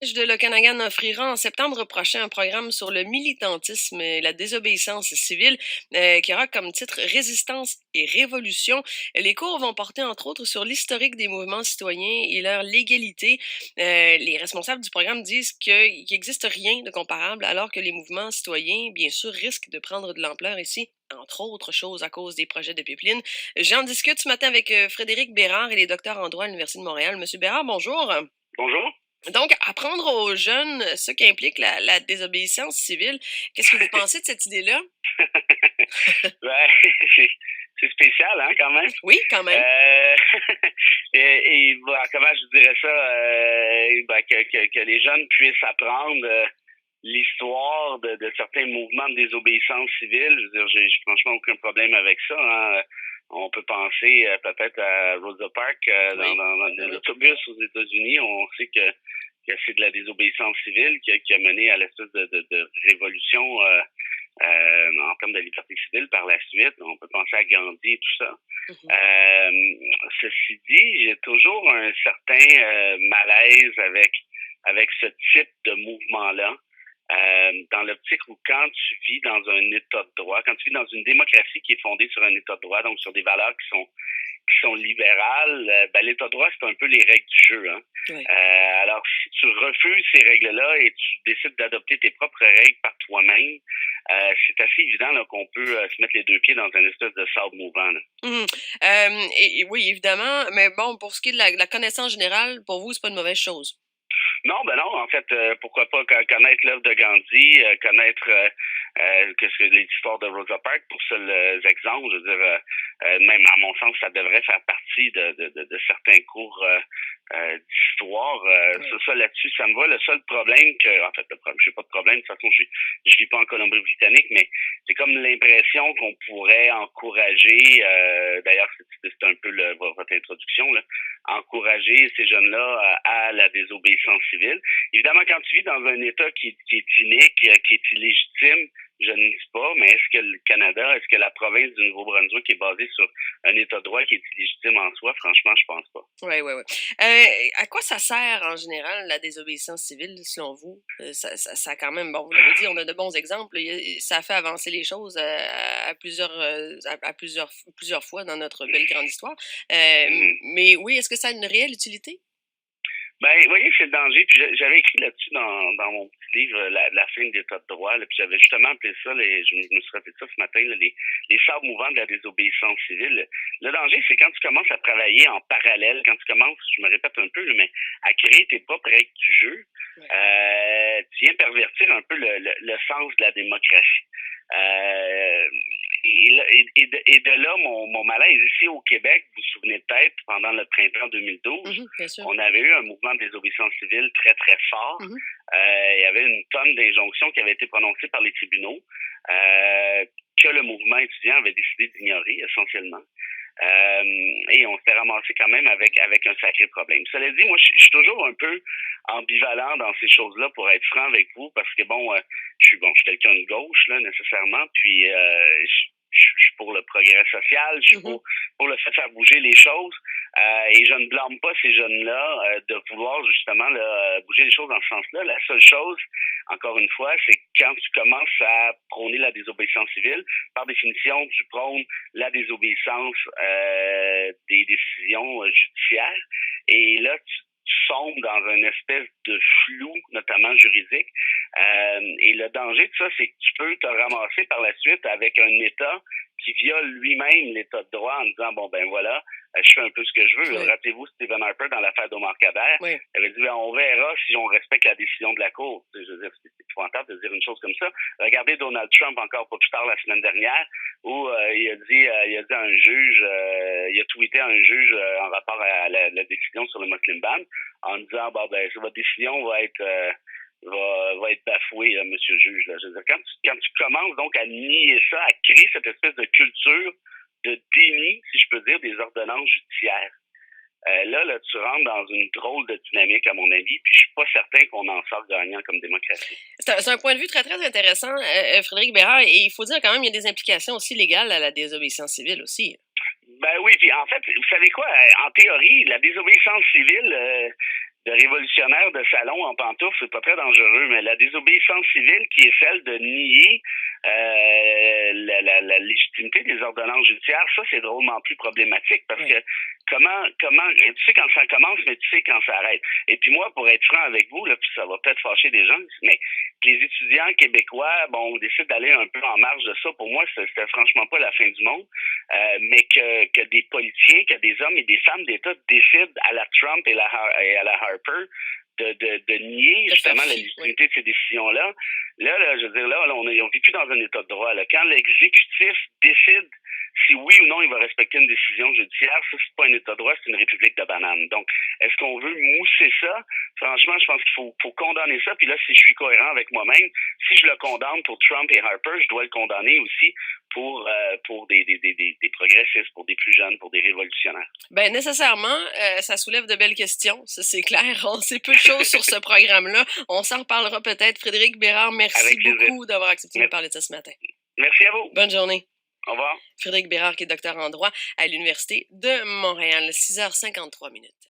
De l'Okanagan offrira en septembre prochain un programme sur le militantisme et la désobéissance civile qui aura comme titre Résistance et Révolution. Les cours vont porter entre autres sur l'historique des mouvements citoyens et leur légalité. Les responsables du programme disent qu'il n'existe rien de comparable alors que les mouvements citoyens, bien sûr, risquent de prendre de l'ampleur ici. Entre autres choses à cause des projets de pipeline. J'en discute ce matin avec Frédéric Bérard et les docteurs en droit à l'Université de Montréal. Monsieur Bérard, bonjour. Bonjour. Donc, apprendre aux jeunes ce qu'implique la désobéissance civile, qu'est-ce que vous pensez de cette idée-là? Ben, c'est c'est spécial, hein, quand même. Oui, quand même. Euh, bon, comment je dirais ça, que les jeunes puissent apprendre l'histoire de certains mouvements de désobéissance civile. Je veux dire, j'ai franchement aucun problème avec ça. Hein. On peut penser peut-être à Rosa Parks Oui, dans ben des oui. autobus aux États-Unis. On sait que c'est de la désobéissance civile qui a mené à l'espèce de révolution en termes de liberté civile par la suite. On peut penser à Gandhi et tout ça. Mhm. Euh, Ceci dit, j'ai toujours un certain malaise avec ce type de mouvement-là. Dans l'optique où quand tu vis dans un état de droit, quand tu vis dans une démocratie qui est fondée sur un état de droit, donc sur des valeurs qui sont libérales, ben, l'état de droit, c'est un peu les règles du jeu. Hein. Oui. Alors, si tu refuses ces règles-là et tu décides d'adopter tes propres règles par toi-même, c'est assez évident là, qu'on peut se mettre les deux pieds dans un espèce de sable mouvant. Là. Mhm. Et oui, évidemment, mais bon, pour ce qui est de la connaissance générale, pour vous, c'est pas une mauvaise chose. Non, ben non, en fait, pourquoi pas connaître l'œuvre de Gandhi, connaître que c'est l'histoire de Rosa Parks, pour seuls exemples, je veux dire, même à mon sens, ça devrait faire partie de certains cours d'histoire. Oui. Ça là-dessus, ça me va. Le seul problème en fait, le problème, j'ai pas de problème, de toute façon, je vis pas en Colombie-Britannique, mais j'ai comme l'impression qu'on pourrait encourager, d'ailleurs, c'est un peu votre introduction, là, encourager ces jeunes-là à la désobéissance civile. Évidemment, quand tu vis dans un État qui est inique, qui est illégitime, je ne dis pas, mais est-ce que le Canada, est-ce que la province du Nouveau-Brunswick est basée sur un État de droit qui est illégitime en soi? Franchement, je pense pas. Oui, oui, oui. À quoi ça sert en général la désobéissance civile, selon vous? Ça quand même, bon, vous l'avez dit, on a de bons exemples. Ça a fait avancer les choses plusieurs fois dans notre belle grande histoire. Mhm. Mais oui, est-ce que ça a une réelle utilité? Ben, vous voyez, c'est le danger. Puis j'avais écrit là-dessus dans mon petit livre, la fin de l'État de droit. Là, puis j'avais justement appelé ça, je me suis rappelé ça ce matin, là, les sables mouvants de la désobéissance civile. Le danger, c'est quand tu commences à travailler en parallèle, quand tu commences, je me répète un peu, là, mais à créer tes propres règles du jeu, Ouais. tu viens pervertir un peu le sens de la démocratie. Euh, et de là, mon malaise ici au Québec, vous vous souvenez peut-être, pendant le printemps 2012, Mhm, bien sûr. on avait eu un mouvement de désobéissance civile très, très fort. Mhm. Il y avait une tonne d'injonctions qui avaient été prononcées par les tribunaux euh, que le mouvement étudiant avait décidé d'ignorer essentiellement. Et on s'est ramassé quand même avec un sacré problème. Cela dit, moi, je suis toujours un peu ambivalent dans ces choses-là, pour être franc avec vous, parce que bon, je suis quelqu'un de gauche, là, nécessairement, puis je suis pour le progrès social, je suis Mhm. pour le fait de faire bouger les choses, et je ne blâme pas ces jeunes-là de vouloir justement là, bouger les choses dans ce sens-là. La seule chose, encore une fois, c'est que quand tu commences à prôner la désobéissance civile, par définition, tu prônes la désobéissance des décisions judiciaires. Et là, tu sombres dans une espèce de flou, notamment juridique. Et le danger de ça, c'est que tu peux te ramasser par la suite avec un État qui viole lui-même l'État de droit en disant, bon, ben voilà, je fais un peu ce que je veux. Oui. Rappelez-vous Stephen Harper dans l'affaire d'Omar Kader. Oui. Il avait dit, ben, on verra si on respecte la décision de la Cour. Je veux dire, c'est épouvantable de dire une chose comme ça. Regardez Donald Trump encore pas plus tard la semaine dernière, où il a dit à un juge, il a tweeté à un juge en rapport à la décision sur le Muslim ban, en disant, bah, ben, votre décision va être bafouée, là, monsieur le juge. Là. Je veux dire, quand tu commences donc à nier ça, à créer cette espèce de culture de déni, si je peux dire, des ordonnances judiciaires, là, tu rentres dans une drôle de dynamique, à mon avis, puis je suis pas certain qu'on en sorte gagnant comme démocratie. C'est un point de vue très, très intéressant, Frédéric Bérard, et il faut dire quand même, il y a des implications aussi légales à la désobéissance civile aussi. Ben oui, puis en fait, vous savez quoi, en théorie, la désobéissance civile, de révolutionnaire de salon en pantoufles, c'est pas très dangereux, mais la désobéissance civile qui est celle de nier la légitimité des ordonnances judiciaires, ça c'est drôlement plus problématique parce que comment tu sais quand ça commence, mais tu sais quand ça arrête. Et puis moi, pour être franc avec vous, là, puis ça va peut-être fâcher des gens, mais que les étudiants québécois, bon, décident d'aller un peu en marge de ça, pour moi, c'était franchement pas la fin du monde. Mais que des politiciens, que des hommes et des femmes d'État décident à la Trump et à la Harper de nier justement la légitimité de ces décisions-là. Là, je veux dire, là, on vit plus dans un état de droit. Là. Quand l'exécutif décide si oui ou non il va respecter une décision judiciaire, ça, c'est pas un état de droit, c'est une république de bananes. Donc, est-ce qu'on veut mousser ça? Franchement, je pense qu'il faut condamner ça. Puis là, si je suis cohérent avec moi-même, si je le condamne pour Trump et Harper, je dois le condamner aussi pour des progressistes, pour des plus jeunes, pour des révolutionnaires. Ben nécessairement, ça soulève de belles questions, ça c'est clair. On sait peu de choses sur ce programme-là. On s'en reparlera peut-être. Frédéric Bérard, merci beaucoup d'avoir accepté de nous parler de ça ce matin. Merci à vous. Bonne journée. Au revoir. Frédéric Bérard, qui est docteur en droit à l'Université de Montréal. 6h53.